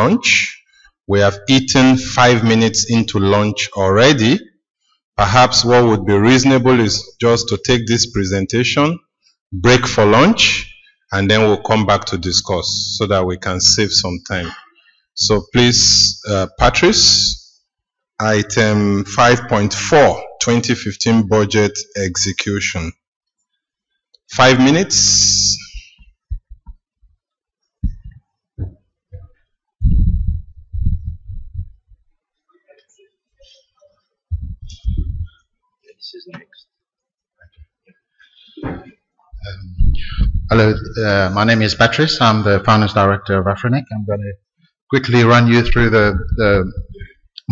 lunch. We have eaten 5 minutes into lunch already. Perhaps what would be reasonable is just to take this presentation, break for lunch, and then we'll come back to discuss so that we can save some time. So please, Patrice, item 5.4, 2015 budget execution. 5 minutes. This is next. Hello, my name is Patrice. I'm the Finance Director of Afrinic. I'm going to quickly run you through the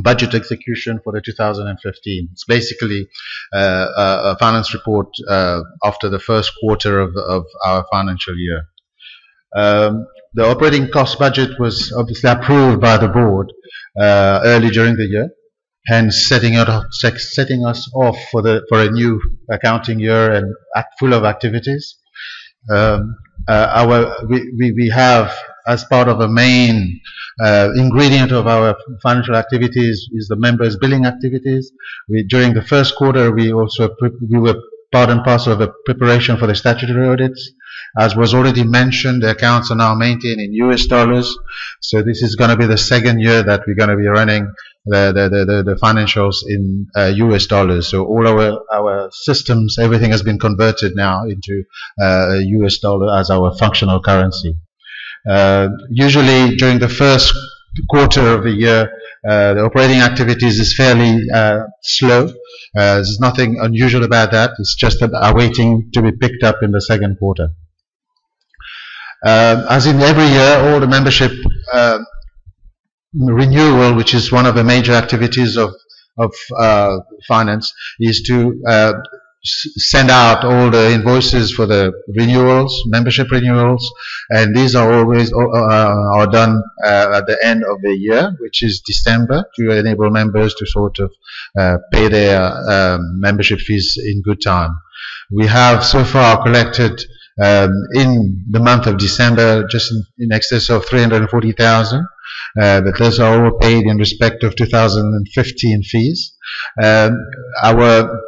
budget execution for the 2015. It's basically a finance report after the first quarter of our financial year. The operating cost budget was obviously approved by the board early during the year, hence setting us off for a new accounting year and full of activities. We have, as part of a main ingredient of our financial activities, is the members' billing activities. During the first quarter, we were part and parcel of the preparation for the statutory audits. As was already mentioned, the accounts are now maintained in US dollars. So this is going to be the second year that we're going to be running the financials in US dollars. So all our systems, everything has been converted now into US dollar as our functional currency. Usually during the first quarter of the year, the operating activities is fairly slow. There's nothing unusual about that. It's just that awaiting to be picked up in the second quarter. As in every year, all the membership renewal, which is one of the major activities of finance, is to send out all the invoices for the renewals, membership renewals, and these are always are done at the end of the year, which is December, to enable members to sort of pay their membership fees in good time. We have so far collected in the month of December just in excess of 340,000. But those are all paid in respect of 2015 fees. Our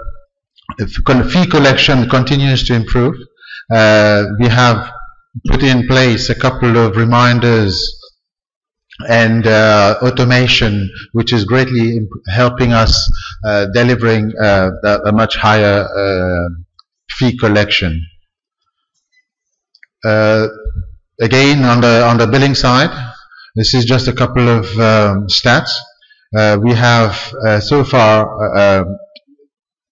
fee collection continues to improve. We have put in place a couple of reminders and automation, which is greatly helping us delivering a much higher fee collection. Again, on the billing side, this is just a couple of stats. We have so far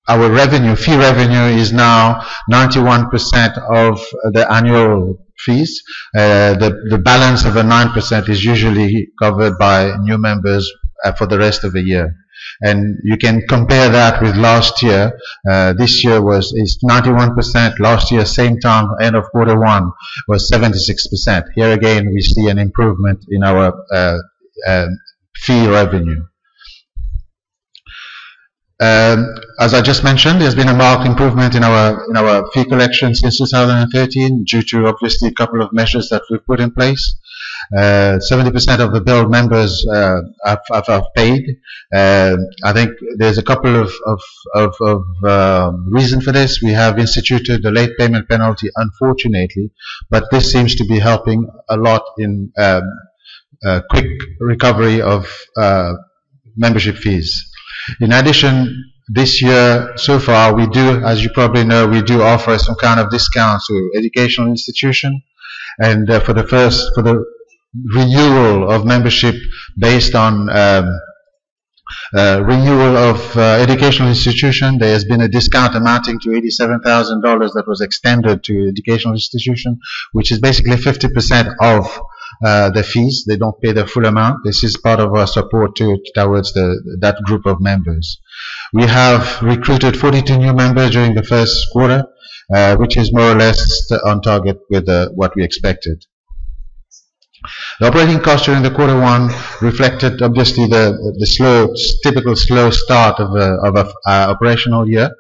our revenue, fee revenue, is now 91% of the annual fees. The balance of the 9% is usually covered by new members for the rest of the year. And you can compare that with last year. This year is 91%. Last year, same time, end of quarter one, was 76%. Here again, we see an improvement in our fee revenue. As I just mentioned, there's been a marked improvement in our fee collection since 2013, due to obviously a couple of measures that we've put in place. 70% of the billed members have paid. I think there's a couple of reasons for this. We have instituted the late payment penalty, unfortunately, but this seems to be helping a lot in quick recovery of membership fees. In addition, this year so far, we do, as you probably know, we do offer some kind of discounts to educational institution, and for the renewal of membership based on renewal of educational institution, there has been a discount amounting to $87,000 that was extended to educational institution, which is basically 50% of the fees. They don't pay the full amount. This is part of our support towards that group of members. We have recruited 42 new members during the first quarter, which is more or less on target with what we expected. The operating cost during the quarter one reflected obviously the typical slow start of a operational year.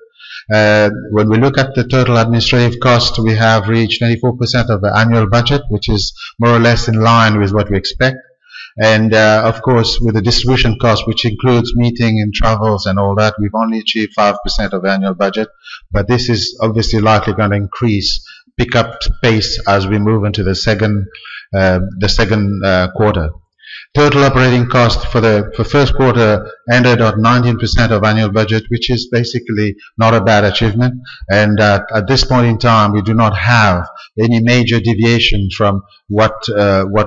When we look at the total administrative cost, we have reached 94% of the annual budget, which is more or less in line with what we expect. And of course, with the distribution cost, which includes meeting and travels and all that, we've only achieved 5% of annual budget. But this is obviously likely going to increase, pick up pace as we move into the second quarter. Total operating cost for first quarter ended at 19% of annual budget, which is basically not a bad achievement. And at this point in time, we do not have any major deviation from what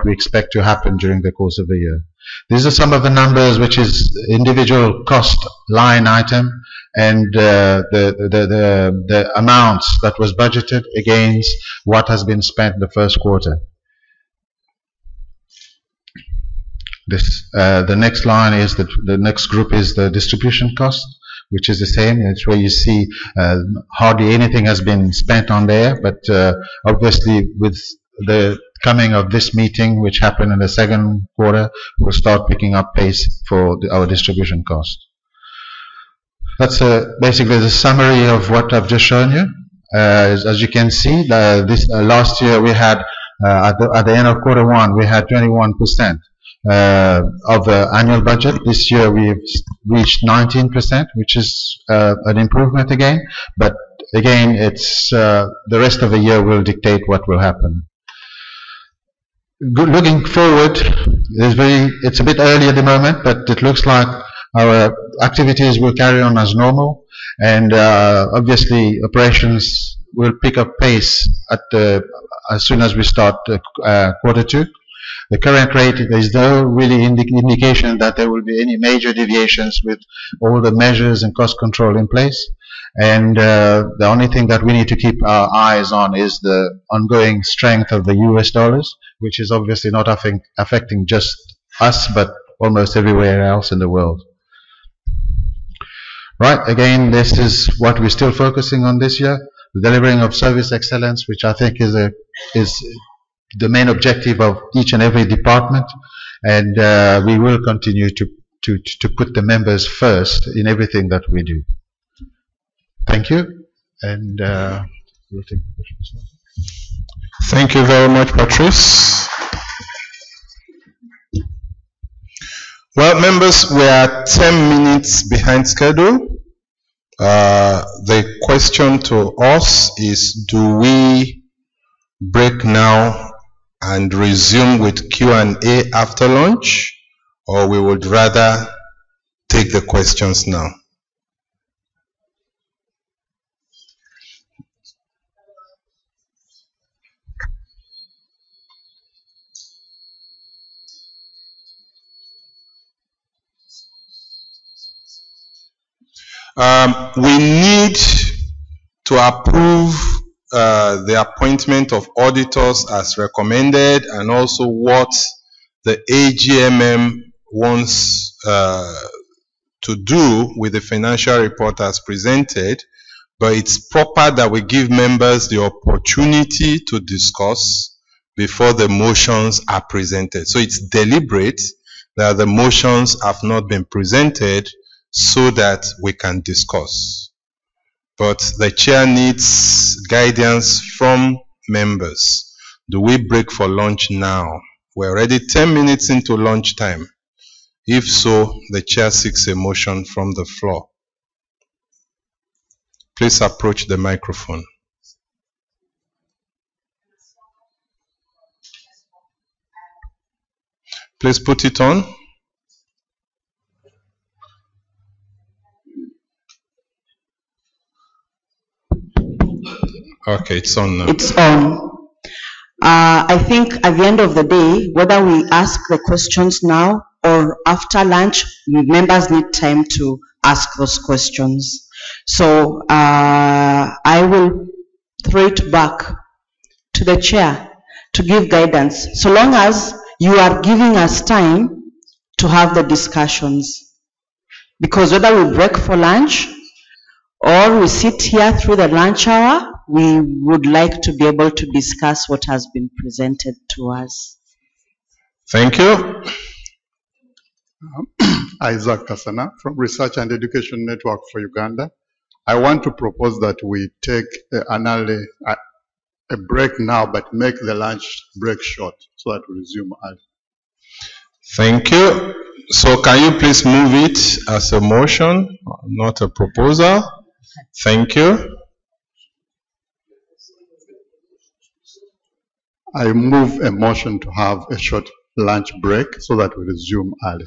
we expect to happen during the course of the year. These are some of the numbers, which is individual cost line item and the amounts that was budgeted against what has been spent in the first quarter. The next line is the next group is the distribution cost, which is the same. It's where you see hardly anything has been spent on there, but obviously with the coming of this meeting, which happened in the second quarter, we'll start picking up pace for our distribution cost. That's basically the summary of what I've just shown you. As you can see, last year we had at the end of quarter one we had 21%. Of the annual budget. This year we've reached 19%, which is an improvement again. But again, it's the rest of the year will dictate what will happen. Looking forward, it's a bit early at the moment, but it looks like our activities will carry on as normal, and obviously operations will pick up pace as soon as we start quarter two. The current rate, there is no really indication that there will be any major deviations with all the measures and cost control in place. And the only thing that we need to keep our eyes on is the ongoing strength of the US dollars, which is obviously not affecting just us, but almost everywhere else in the world. Right, again, this is what we're still focusing on this year, the delivering of service excellence, which I think is the main objective of each and every department, and we will continue to put the members first in everything that we do. Thank you, and we'll take questions. Thank you very much, Patrice. Well, members, we are 10 minutes behind schedule. The question to us is, do we break now and resume with Q&A after lunch, or we would rather take the questions now? We need to approve the appointment of auditors as recommended, and also what the AGMM wants to do with the financial report as presented. But it's proper that we give members the opportunity to discuss before the motions are presented. So it's deliberate that the motions have not been presented so that we can discuss. But the chair needs guidance from members. Do we break for lunch now? We're already 10 minutes into lunch time. If so, the chair seeks a motion from the floor. Please approach the microphone. Please put it on. Okay, it's on now. It's on. I think at the end of the day, whether we ask the questions now or after lunch, members need time to ask those questions. So I will throw it back to the chair to give guidance, so long as you are giving us time to have the discussions. Because whether we break for lunch or we sit here through the lunch hour, we would like to be able to discuss what has been presented to us. Thank you. Isaac Kasana from Research and Education Network for Uganda. I want to propose that we take a break now, but make the lunch break short so that we resume early. Thank you. So can you please move it as a motion, not a proposal? Thank you. I move a motion to have a short lunch break so that we resume early.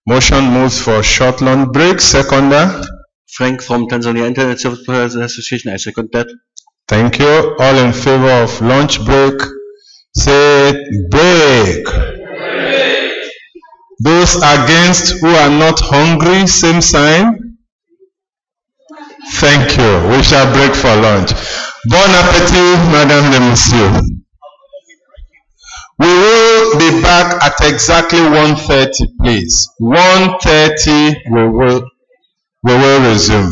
Motion moves for short lunch break. Seconder. Frank from Tanzania Internet Service Providers Association, I second that. Thank you. All in favor of lunch break, say break. Those against who are not hungry, same sign. Thank you. We shall break for lunch. Bon appetit, Madame le Monsieur. We will be back at exactly 1:30, please. 1:30, we will resume.